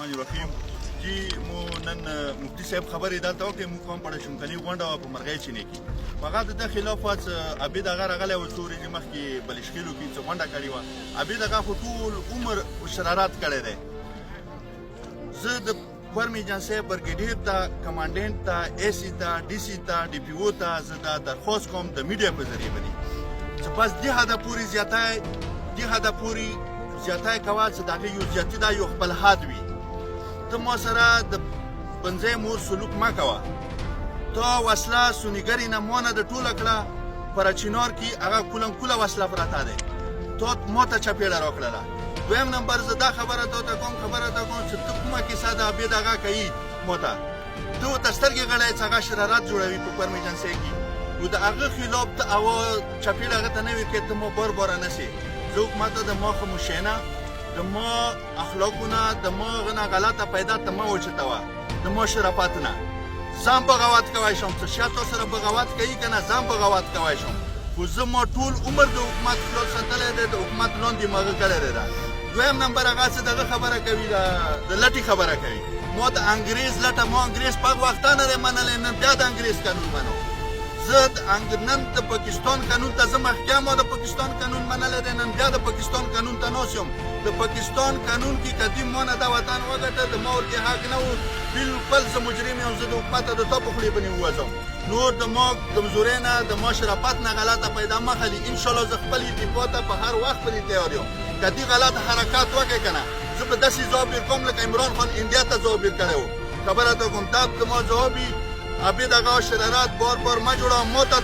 الرحمن الرحیم چې مو نن مفتي صاحب خبرې دلته وکړې موږ هم پړشونکني غونډه وه په مرغۍ چینې کې په هغه د ده خلاف وا څه عبید هغه راغلی و څو ورځې مخکې بلشخیلو کې څه غونډه کړې وه عبید هغه خو ټول عمر شرارات کړی دی زه د فرم ایجنسۍ برګیډیر ته کمانډنټ ته اے سي ته ډي سي ته ډي پي او ته زه دا درخواست کوم د میډیا په ذریعه باندې چې بس دې حده پورې زیاتی کوه چې د هغې یو زیاتي دا یو خپل حد وي ته ما سره د بنځی مور سلوک مه کوه تا وسله سونیګرې نه ما نه د ټوله کړه په چینار کې هغه کولنکوله وسله پرته دی تا ما ته چپېړه راکړله دویم نمبر زه دا خبره تا کوم چې ته کومه کیسه د عبید هغه کوي ما ته ته ورته سترګې غړی چې هغه شرارات جوړوي په فرم ایجنسۍ کې نو د هغه خلاف ته چپېړه هغه ته نه ورکوې ته ما بار نه سې زه حکومت ته د ما خاموشیانه د ما اخلاقونه د ما هغه نه غلطه پیدا ته مه اوچتوه د ما شرافت نه ځان بغاوت کوی شم څه شی تا سره بغاوت کوي که نه ځان بغاوت کوی شم خو زه ما ټول عمر د حکومت خلاف ساتلی دی د حکومت لاندې ما هغه کړی دی دا دویم نمبر هغه څه دغه خبره کوي د لټې خبره کوي ما د انګریز لټه ما انګریز په هغه وخته نه دی منلی نن بیا د انګریز قانون منم زه نن د پاکستان قانون ته زه مخکې ما د پاکستان قانون منلی دی نن بیا د پاکستان قانون ته ناست یم د پاکستان قانون کې قدیم ما نه دا وطن وګټه د ما ورکې حق نه و بالکل زه مجرم یم زه د حکومت د تا په خولې باندې ووځم نور د ما کمزورۍ نه د ما شرافت نه غلطه پیدا مه خلي انشاءالله زه خپل دفاع ته په هر وخت باندې تیار یم که دې غلط حرکات وکړې که نه زه به داسې ځواب ورکوم لکه عمران خان انډیا ته ځواب ورکړی و خبره ته کوم دا د ما ځواب وي عبید هغه شرارات بار مه جوړوه ما ته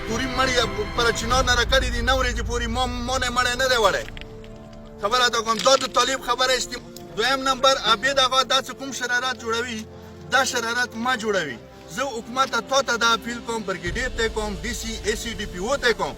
توري مړي پر چینار نه راکړي دي 9 ورځې پورې ما نه مړی نه دی وړی خبره ته کوم دا د طالب خبره است دویم نمبر عبید هغه دا څه کوم شرارات جوړوي دا شرارات ما جوړوي زه حکومت ته دا اپیل کوم برګیډیر ته کوم ډي سي اے سي ډي پي او ته کوم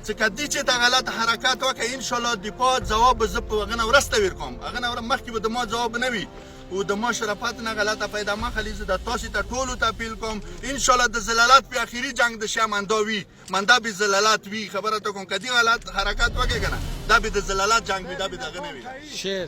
چې که دې چې ته غلط حرکات وکړې انشاءالله دفاع ځواب زه په هغه نه ورسته ورکوم هغه نه مخکې به د ما ځواب نه وي او د ما شرافت نه غلطه پیدا مه خلي زه د تاسې ته ټولو ته اپیل کوم انشاءالله د زلالات په اخري جنګ د شا مندا وي مندا به زلالات وي خبره ته کوم که دې غلط حرکات وکړې که نه دا به د زلالات جنګ وي دا به دغه نه وي شعر